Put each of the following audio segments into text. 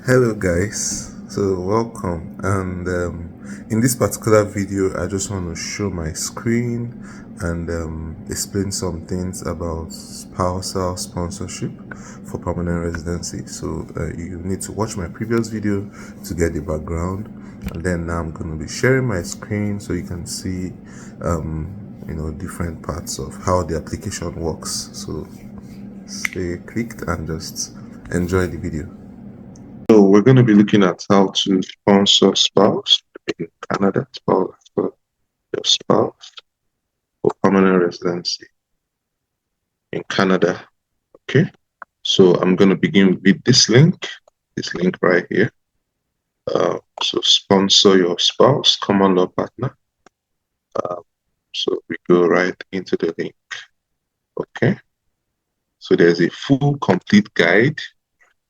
Hello guys, so welcome, and in this particular video I just want to show my screen and explain some things about spousal sponsorship for permanent residency. So you need to watch my previous video to get the background, and then now I'm going to be sharing my screen so you can see different parts of how the application works. So stay clicked and just enjoy the video. So we're going to be looking at how to sponsor spouse in Canada, spouse for your spouse for permanent residency in Canada. Okay, so I'm going to begin with this link right here. So sponsor your spouse, common law partner. So we go right into the link. Okay, so there's a full complete guide.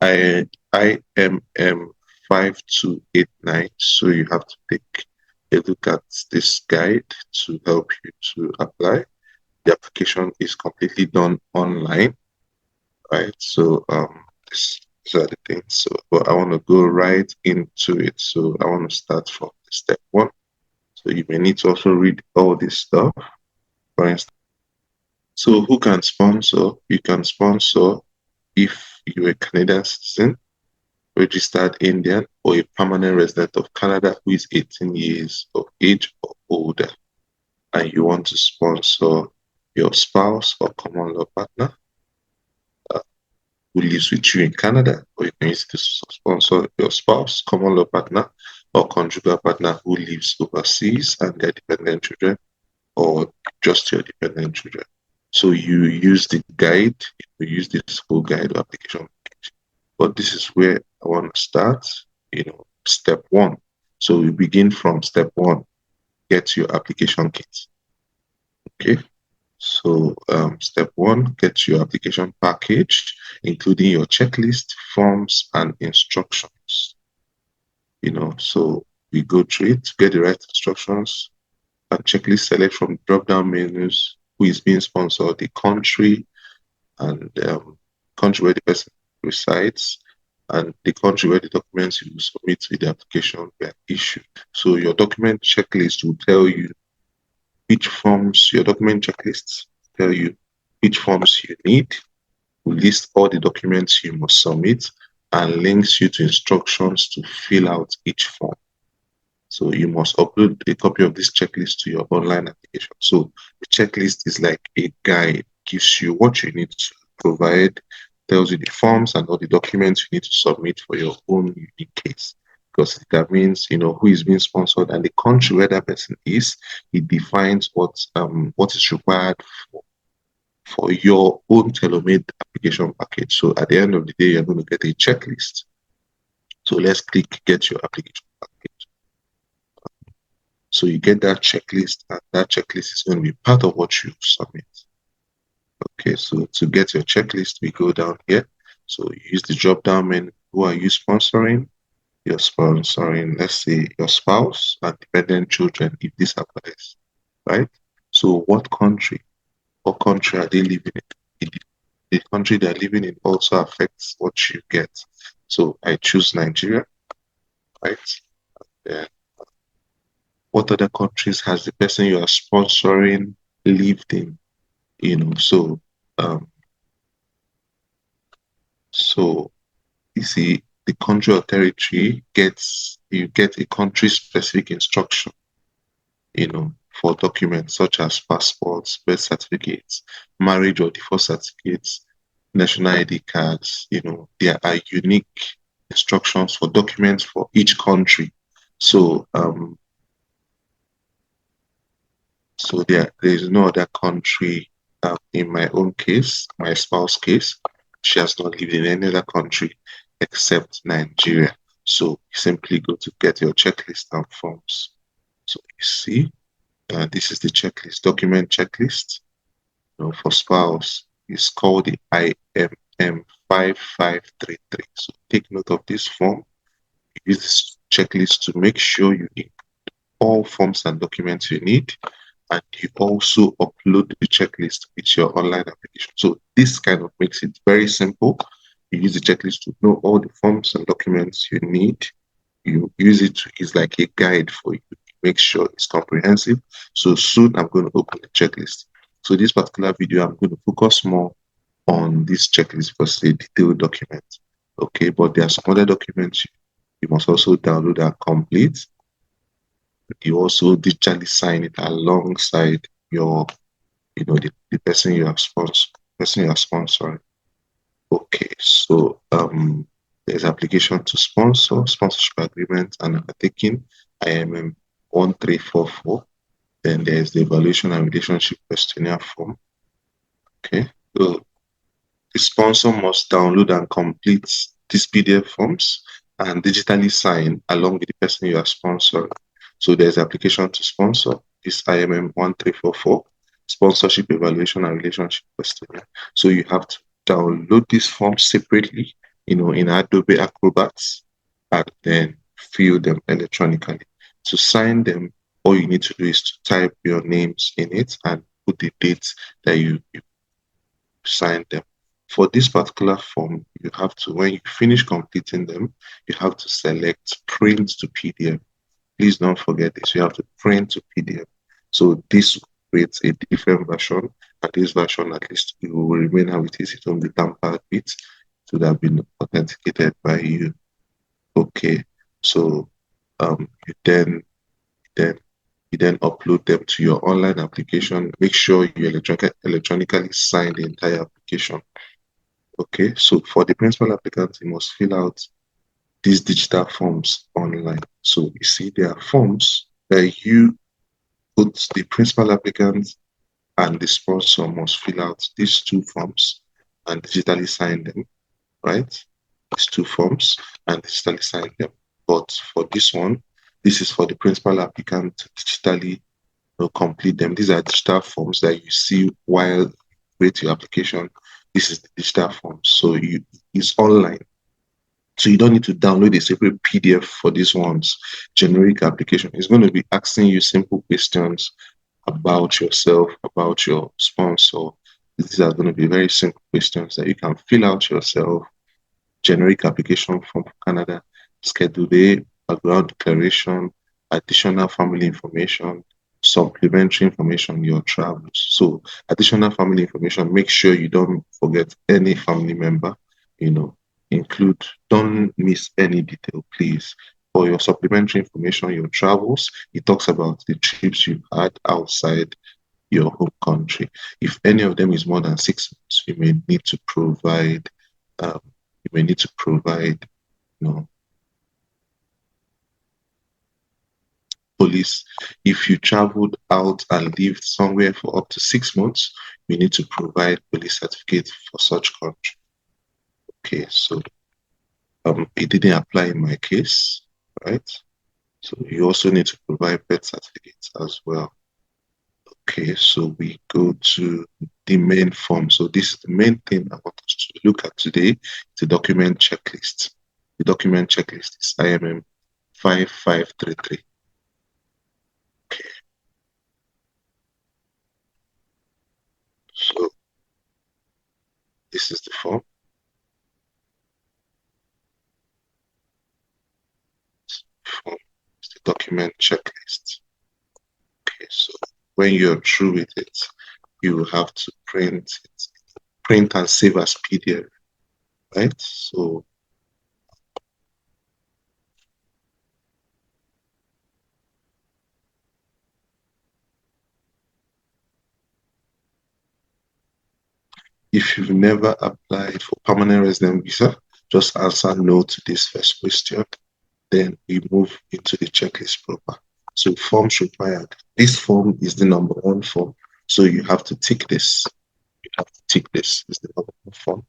IMM 5289. So you have to take a look at this guide to help you to apply. The application is completely done online, right? So these are the things. So, but I want to go right into it. So I want to start from step one. So you may need to also read all this stuff. For instance, so who can sponsor? You can sponsor if you're a Canadian citizen, registered Indian, or a permanent resident of Canada who is 18 years of age or older, and you want to sponsor your spouse or common law partner who lives with you in Canada, or you can use it to sponsor your spouse, common law partner, or conjugal partner who lives overseas and their dependent children, or just your dependent children. So you use the guide, you use this full guide or application. But this is where I want to start, step one. So we begin from step one, get your application kit. Okay. So step one, get your application package, including your checklist, forms, and instructions. So we go through it to get the right instructions and checklist, select from drop-down menus, who is being sponsored, the country, and country where the person resides, and the country where the documents you submit with the application were issued. So your document checklist will tell you which forms, your document checklists tell you which forms you need, will list all the documents you must submit, and links you to instructions to fill out each form. So you must upload a copy of this checklist to your online application. So the checklist is like a guide, gives you what you need to provide, tells you the forms and all the documents you need to submit for your own unique case. Because that means, who is being sponsored and the country where that person is, it defines what is required for your own tailor-made application package. So at the end of the day, you're going to get a checklist. So let's click get your application package. So you get that checklist, and that checklist is going to be part of what you submit. Okay, so to get your checklist, we go down here. So you use the drop-down menu. Who are you sponsoring? You're sponsoring, let's say, your spouse and dependent children, if this applies, right? So what country are they living in? The country they're living in also affects what you get. So I choose Nigeria, right? Then what other countries has the person you are sponsoring lived in? So you see the country or territory you get a country specific instruction, for documents such as passports, birth certificates, marriage or divorce certificates, national ID cards. There are unique instructions for documents for each country. So there is no other country. In my own case, my spouse's case, she has not lived in any other country except Nigeria. So you simply go to get your checklist and forms. So you see, this is the checklist, document checklist. For spouse, it's called the IMM 5533. So take note of this form. Use this checklist to make sure you include all forms and documents you need, and you also upload the checklist with your online application. So this kind of makes it very simple. You use the checklist to know all the forms and documents you need. You use it to, it's like a guide for you. Make sure it's comprehensive. So soon I'm going to open the checklist. So this particular video, I'm going to focus more on this checklist because it's a detailed document. Okay, but there are some other documents you must also download and complete. You also digitally sign it alongside your, the person you are sponsoring. Okay, so there's application to sponsor, sponsorship agreement, and undertaking, IMM 1344. Then there's the evaluation and relationship questionnaire form. Okay, so the sponsor must download and complete these PDF forms and digitally sign along with the person you are sponsoring. So there's application to sponsor, this IMM 1344, sponsorship evaluation and relationship questionnaire. So you have to download these forms separately, in Adobe Acrobats, and then fill them electronically. To sign them, all you need to do is to type your names in it and put the dates that you sign them. For this particular form, you have to, when you finish completing them, you have to select print to PDF. Please don't forget this. You have to print to PDF. So this creates a different version, and this version, at least, it will remain how it is. It won't be tampered with. It would have been authenticated by you. Okay. So then you then upload them to your online application. Make sure you electronically sign the entire application. Okay, so for the principal applicant, you must fill out these digital forms online. So you see there are forms that you put the principal applicant and the sponsor must fill out these two forms and digitally sign them, right? These two forms and digitally sign them. But for this one, this is for the principal applicant to digitally complete them. These are digital forms that you see while you create your application. This is the digital form. So it's online. So you don't need to download a separate PDF for these ones. Generic application is going to be asking you simple questions about yourself, about your sponsor. These are going to be very simple questions that you can fill out yourself. Generic application from Canada, Schedule A, background declaration, additional family information, supplementary information, your travels. So additional family information, make sure you don't forget any family member, include, don't miss any detail, please. For your supplementary information, your travels, it talks about the trips you've had outside your home country. If any of them is more than 6 months, you may need to provide police. If you traveled out and lived somewhere for up to 6 months, you need to provide police certificate for such country. Okay, so it didn't apply in my case, right? So you also need to provide birth certificates as well. Okay, so we go to the main form. So this is the main thing I want us to look at today, the document checklist. The document checklist is IMM 5533. Okay, so this is the form. It's the document checklist. Okay, so when you're through with it, you will have to print it, print and save as PDF, right? So if you've never applied for permanent resident visa, just answer no to this first question. Then we move into the checklist proper. So forms required. This form is the number 1 form. So you have to tick this. You have to tick this. It's the number 1 form.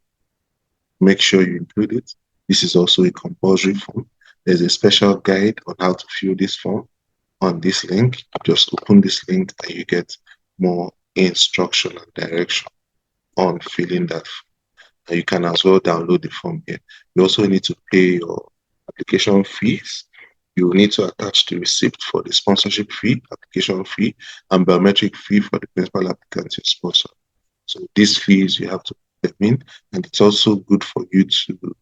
Make sure you include it. This is also a compulsory form. There's a special guide on how to fill this form on this link. Just open this link and you get more instruction and direction on filling that form. And you can as well download the form here. You also need to pay your application fees. You will need to attach the receipt for the sponsorship fee, application fee, and biometric fee for the principal applicant you sponsor. So these fees you have to determine, and it's also good for you to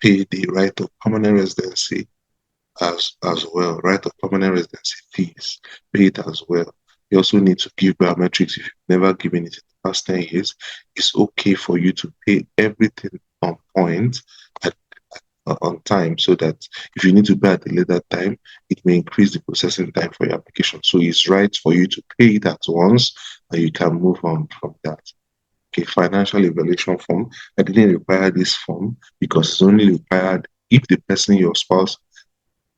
pay the right of permanent residency as well, right of permanent residency fees, pay it as well. You also need to give biometrics if you've never given it in the past 10 years. It's okay for you to pay everything on point at, on time, so that if you need to pay at a later time, it may increase the processing time for your application. So it's right for you to pay it at once and you can move on from that. Okay, financial evaluation form. I didn't require this form because it's only required if the person, your spouse,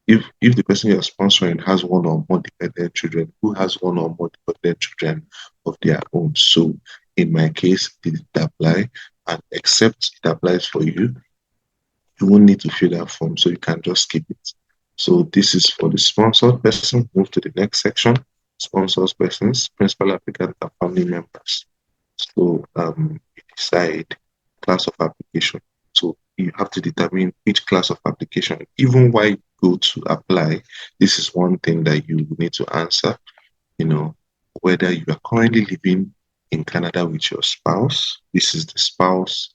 if the person you're sponsoring has one or more dependent children, who has one or more dependent children of their own. So in my case, did it apply? And except it applies for you, you won't need to fill that form, so you can just skip it. So this is for the sponsored person. Move to the next section. Sponsors persons, principal applicant, and family members. So you decide class of application. So you have to determine which class of application. Even while you go to apply, this is one thing that you need to answer. Whether you are currently living in Canada with your spouse. This is the spouse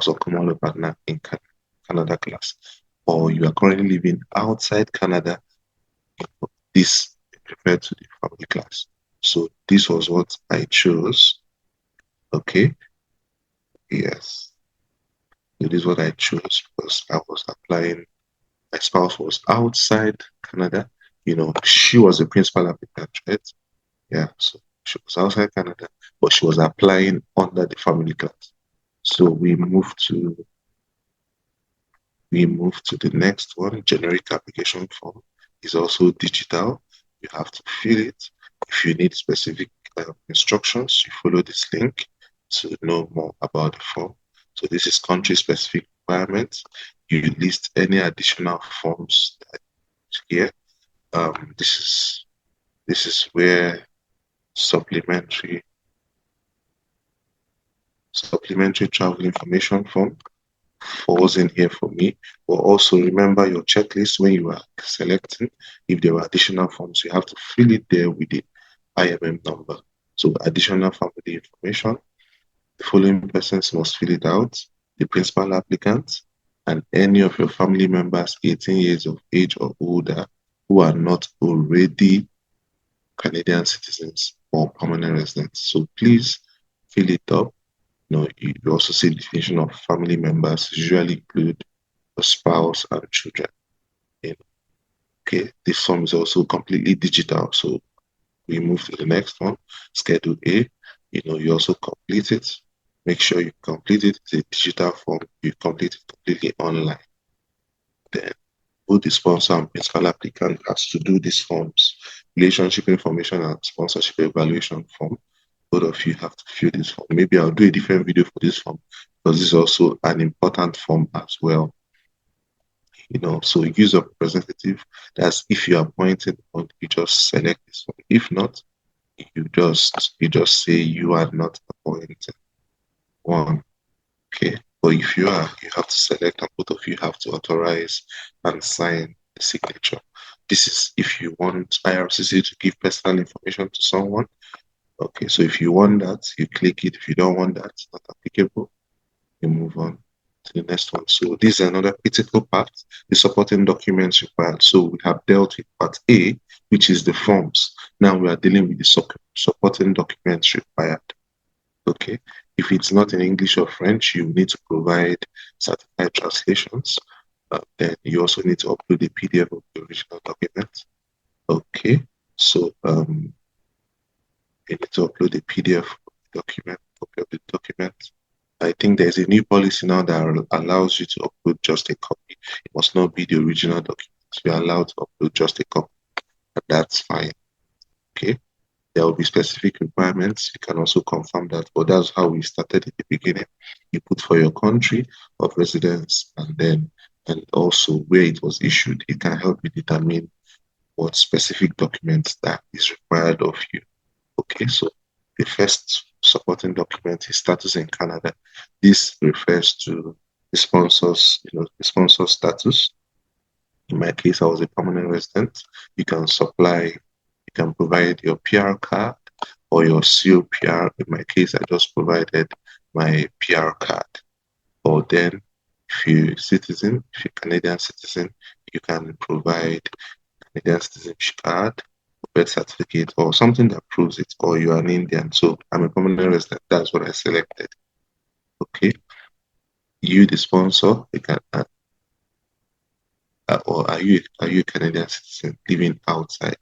or common law partner in Canada class. Or you are currently living outside Canada. This referred to the family class. So this was what I chose. Okay. Yes. It is what I chose because I was applying. My spouse was outside Canada. She was a principal applicant, right? Yeah. So she was outside Canada, but she was applying under the family class. So we moved to the next one. Generic application form is also digital. You have to fill it. If you need specific instructions, you follow this link to know more about the form. So this is country-specific requirements. You list any additional forms here. This is where supplementary travel information form falls in here for me. But also remember your checklist when you are selecting. If there are additional forms, you have to fill it there with the IMM number. So additional family information. The following persons must fill it out: the principal applicant and any of your family members 18 years of age or older who are not already Canadian citizens or permanent residents. So please fill it up. You also see the definition of family members usually include a spouse and children. Okay, this form is also completely digital. So we move to the next one, Schedule A. You also complete it. Make sure you complete it. It's a digital form. You complete it completely online. Then both the sponsor and principal applicant has to do these forms. Relationship information and sponsorship evaluation form. Both of you have to fill this form. Maybe I'll do a different video for this form because this is also an important form as well. So use a representative. That's if you are appointed, you just select this one. If not, you just say you are not appointed. One. Okay. But if you are, you have to select, and both of you have to authorize and sign the signature. This is if you want IRCC to give personal information to someone. Okay, so if you want that, you click it. If you don't want that, it's not applicable. You move on to the next one. So this is another critical part, the supporting documents required. So we have dealt with part A, which is the forms. Now we are dealing with the supporting documents required. Okay, if it's not in English or French, you need to provide certified translations. Then you also need to upload the PDF of the original document. Okay, so you need to upload the PDF document, copy of the document. I think there's a new policy now that allows you to upload just a copy. It must not be the original document. You're allowed to upload just a copy, and that's fine. Okay. There will be specific requirements. You can also confirm that, but that's how we started at the beginning. You put for your country of residence and also where it was issued. It can help you determine what specific documents that is required of you. Okay, so the first supporting document is status in Canada. This refers to the sponsor's, the sponsor status. In my case, I was a permanent resident. You can provide your PR card or your COPR. In my case, I just provided my PR card. Or then, if you're citizen, if you're Canadian citizen, you can provide Canadian citizenship card, birth certificate, or something that proves it, or you are an Indian. So I'm a permanent resident. That's what I selected. Okay. You, the sponsor, you can or are you a Canadian citizen living outside?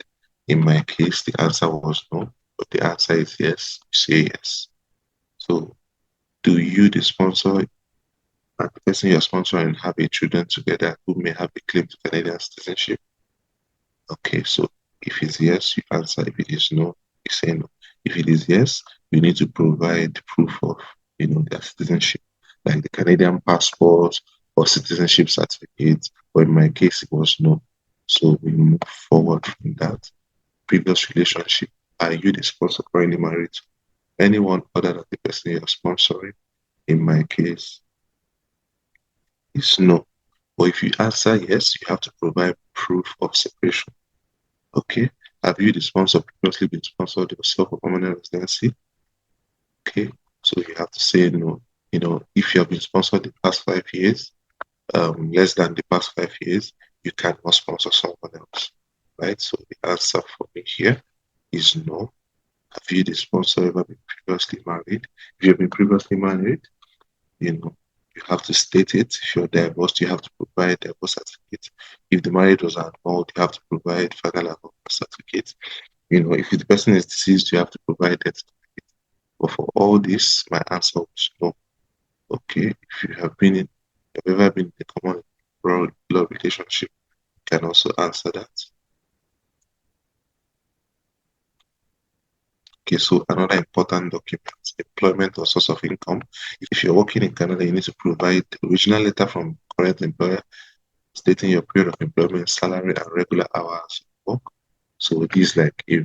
In my case, the answer was no, but the answer is yes. You say yes. So, do you, the sponsor, and the person you're sponsoring, have a children together who may have a claim to Canadian citizenship? Okay, so if it's yes, you answer. If it is no, you say no. If it is yes, you need to provide proof of, their citizenship, like the Canadian passport or citizenship certificate. But in my case, it was no. So we move forward from that. Previous relationship. Are you the sponsor currently married to anyone other than the person you're sponsoring? In my case, it's no. But if you answer yes, you have to provide proof of separation. Okay. Have you, the sponsor, previously been sponsored yourself for permanent residency? Okay. So you have to say no. If you have been sponsored the past 5 years, less than the past 5 years, you cannot sponsor someone else. Right? So the answer for me here is no. Have you, the sponsor, ever been previously married? If you've been previously married, you have to state it. If you're divorced, you have to provide divorce certificate. If the marriage was annulled, you have to provide final annulment certificate. If the person is deceased, you have to provide death certificate. But for all this, my answer was no. Okay, if you've ever been in a common law relationship, you can also answer that. Okay, so another important document, employment or source of income. If you're working in Canada, you need to provide the original letter from current employer stating your period of employment, salary, and regular hours of work. So it is like a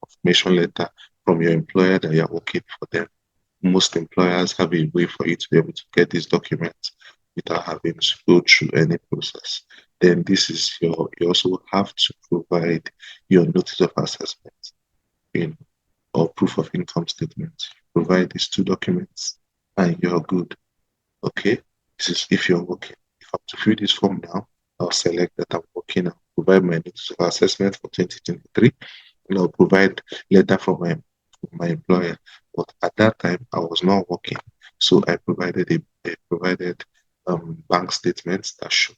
confirmation letter from your employer that you're working for them. Most employers have a way for you to be able to get these documents without having to go through any process. Then you also have to provide your notice of assessment or proof of income statement. Provide these two documents and you're good. Okay, this is if you're working. If I'm to fill this form now, I'll select that I'm working. I'll provide my notice of assessment for 2023, and I'll provide letter from my employer. But at that time, I was not working, so I provided bank statements that showed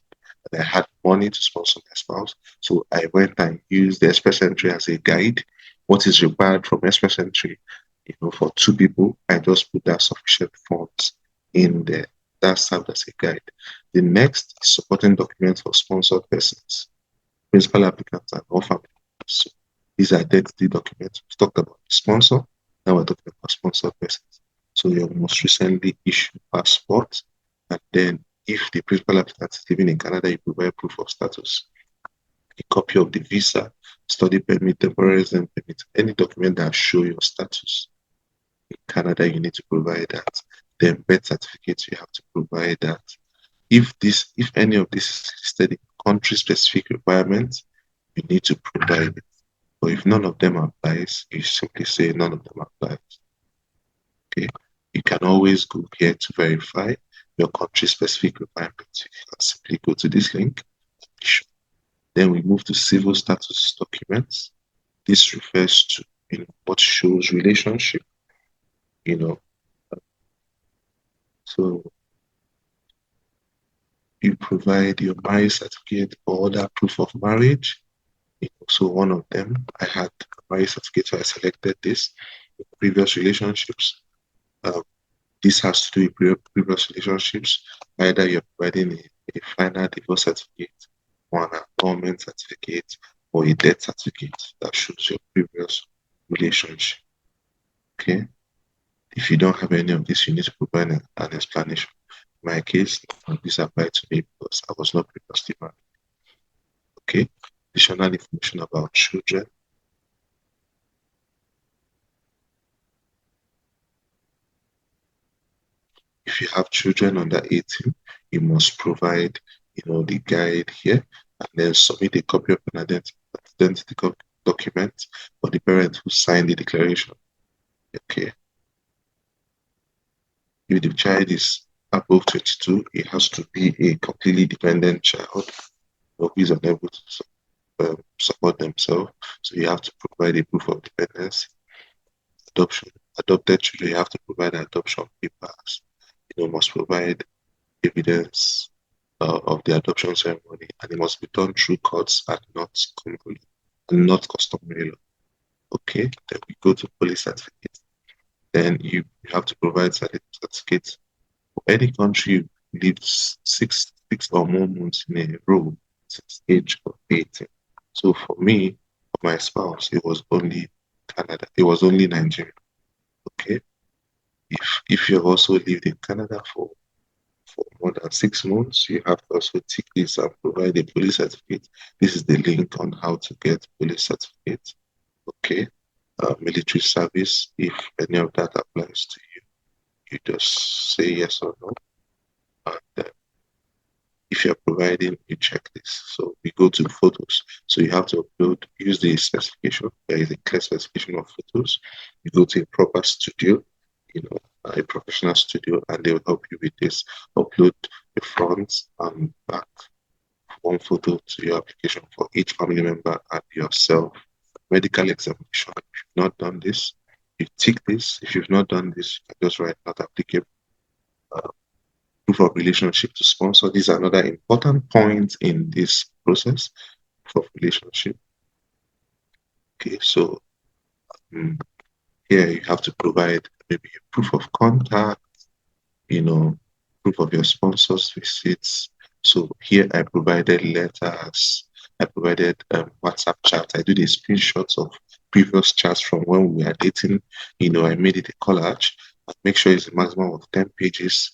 that I had money to sponsor my spouse. So I went and used the express entry as a guide. What is required from express entry, for two people, I just put that sufficient funds in there. That served as a guide. The next is supporting documents for sponsored persons, principal applicants, and all family members. So these identity documents. We talked about the sponsor. Now we're talking about sponsored persons. So your most recently issued passport, and then if the principal applicant is living in Canada, you provide proof of status, a copy of the visa, study permit, temporary resident permit, any document that show your status. In Canada, you need to provide that. Then birth certificates, you have to provide that. If any of this is listed in country-specific requirements, you need to provide it. But if none of them applies, you simply say none of them applies. Okay. You can always go here to verify your country-specific requirements. You can simply go to this link. Then we move to civil status documents. This refers to what shows relationship. You know, so you provide your marriage certificate or other proof of marriage. So one of them, I had a marriage certificate, so I selected this. Previous relationships. This has to do with previous relationships. Either you're providing a final divorce certificate, or an annulment certificate, or a death certificate that shows your previous relationship. Okay. If you don't have any of this, you need to provide an explanation. In my case, this applied to me because I was not previously married. Okay. Additional information about children. If you have children under 18, you must provide, the guide here, and then submit a copy of an identity document for the parent who signed the declaration. Okay. If the child is above 22, it has to be a completely dependent child who is unable to support themselves. So you have to provide a proof of dependence. Adoption, adopted children, you have to provide adoption papers. Must provide evidence of the adoption ceremony, and it must be done through courts and not customary law. Okay, then we go to police certificate. Then you have to provide certificates. For any country you lived six or more months in a row since age of 18. So for me, for my spouse, it was only Canada. It was only Nigeria. Okay. If you have also lived in Canada for more than 6 months, you have to also tick this and provide a police certificate. This is the link on how to get police certificate. Okay. Military service, if any of that applies to you, you just say yes or no. And if you're providing, you check this. So we go to photos. So you have to use the specification. There is a clear specification of photos. You go to a proper studio, a professional studio, and they will help you with this. Upload the front and back one photo to your application for each family member and yourself. Medical examination. If you've not done this, you tick this. If you've not done this, you can just write not applicable. Proof of relationship to sponsor. These are another important point in this process. Proof of relationship. Okay, so here you have to provide maybe a proof of contact, proof of your sponsor's visits. So here I provided letters, I provided WhatsApp chats. I did the screenshots of previous chats from when we were dating. I made it a collage. I make sure it's a maximum of 10 pages,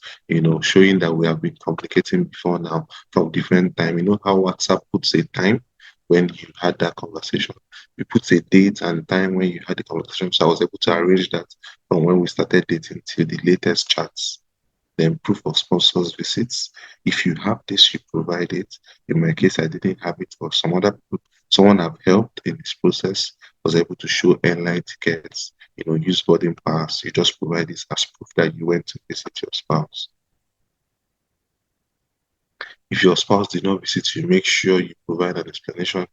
showing that we have been communicating before now from different time. You know how WhatsApp puts a time when you had that conversation. We put a date and time when you had the conversation. So I was able to arrange that from when we started dating till the latest chats. Then proof of sponsors visits. If you have this, you provide it. In my case, I didn't have it, but someone have helped in this process, was able to show airline tickets, use boarding pass. You just provide this as proof that you went to visit your spouse. If your spouse did not visit you, make sure you provide an explanation.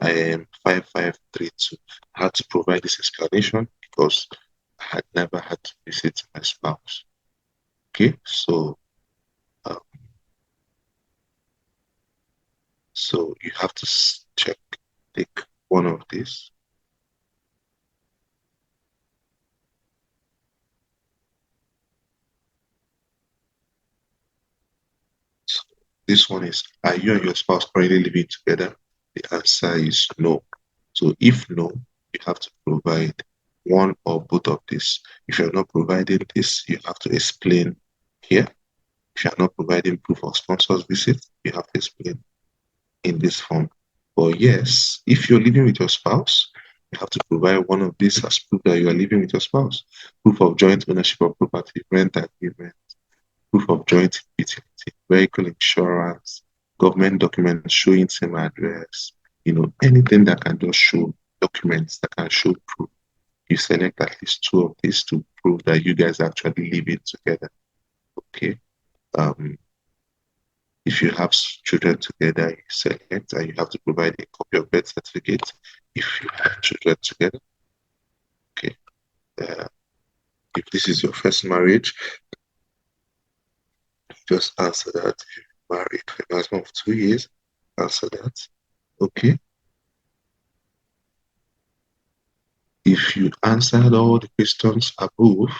I am 5532. I had to provide this explanation because I had never had to visit my spouse. Okay, um, so you have to take one of these. So this one is, are you and your spouse currently living together? The answer is no. So if no, you have to provide one or both of these. If you're not providing this, you have to explain here. If you're not providing proof of sponsors visit, you have to explain in this form. But yes, if you're living with your spouse, you have to provide one of these as proof that you are living with your spouse. Proof of joint ownership of property, rent agreement, proof of joint utility, vehicle insurance, government documents showing same address, anything that can just show documents that can show proof. You select at least two of these to prove that you guys are actually living together. Okay. If you have children together, you select and you have to provide a copy of birth certificate if you have children together. Okay. If this is your first marriage, just answer that. If you're married for a maximum of 2 years, answer that. Okay. If you answered all the questions above,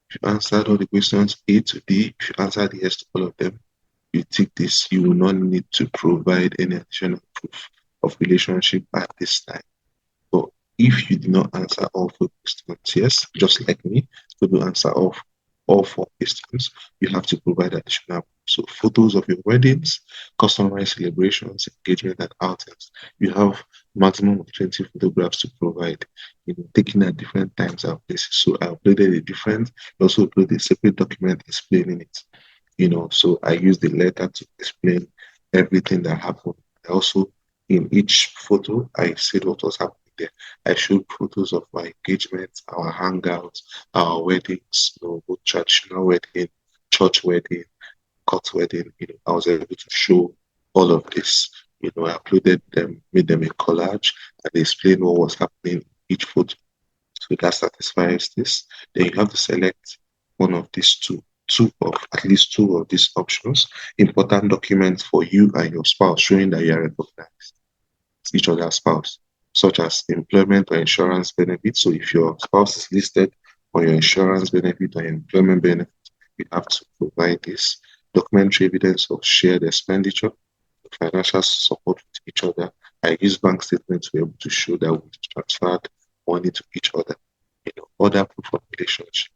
if you answered all the questions A to D, if you answered yes to all of them, you tick this. You will not need to provide any additional proof of relationship at this time. But if you did not answer all 4 questions, yes, just like me, to answer all 4 questions, you have to provide additional. So photos of your weddings, customary celebrations, engagement, and outings. You have maximum of 20 photographs to provide, taken at different times and places. So I uploaded a different, also uploaded a separate document explaining it. So I used the letter to explain everything that happened. I also, in each photo, I said what was happening. there. I showed photos of my engagements, our hangouts, our weddings, both traditional wedding, church wedding, court wedding. I was able to show all of this. I uploaded them, made them a collage, and explained what was happening in each photo. So that satisfies this. Then you have to select one of these at least two of these options. Important documents for you and your spouse showing that you are recognized as each other's spouse, such as employment or insurance benefits. So if your spouse is listed on your insurance benefit or employment benefit, you have to provide this documentary evidence of shared expenditure, financial support with each other. I use bank statements to be able to show that we transferred money to each other. Other proof of relationship,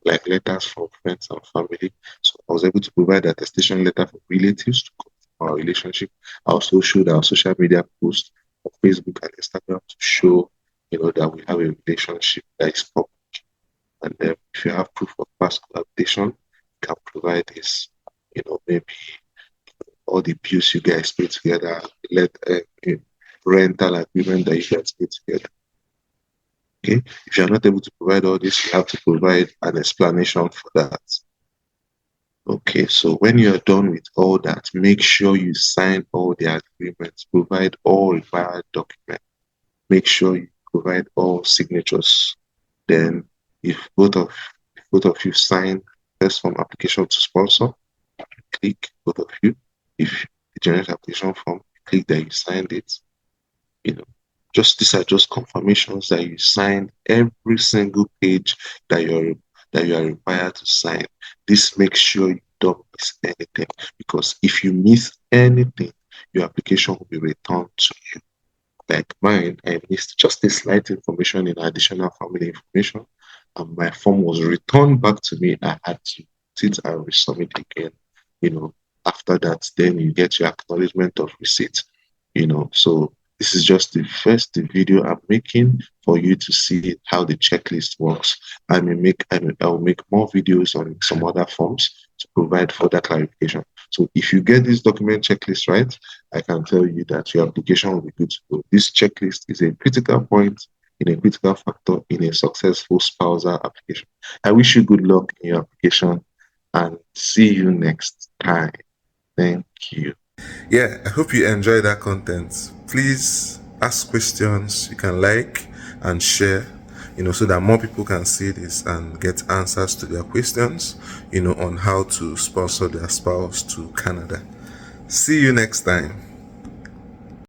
like letters from friends and family. So I was able to provide attestation letter for relatives to confirm our relationship. I also showed our social media posts on Facebook and Instagram to show, that we have a relationship that is public. And if you have proof of past cohabitation, you can provide this, maybe all the bills you guys pay together, rental agreement that you guys pay together. Okay, if you're not able to provide all this, you have to provide an explanation for that. Okay, so when you're done with all that, make sure you sign all the agreements, provide all required documents, make sure you provide all signatures. Then, if both of you sign first form application to sponsor, click both of you. If the general application form, click that you signed it. These are just confirmations that you signed every single page that you are required to sign. This makes sure you don't miss anything, because if you miss anything, your application will be returned to you. Like mine, I missed just a slight information in additional family information, and my form was returned back to me. I had to sit and resubmit again. After that, then you get your acknowledgement of receipt. So this is just the first video I'm making for you to see how the checklist works. I'll make more videos on some other forms to provide further clarification. So if you get this document checklist right, I can tell you that your application will be good to go. This checklist is a critical point in a critical factor in a successful spousal application. I wish you good luck in your application and see you next time. Thank you. Yeah, I hope you enjoy that content. Please ask questions. You can like and share, so that more people can see this and get answers to their questions, on how to sponsor their spouse to Canada. See you next time.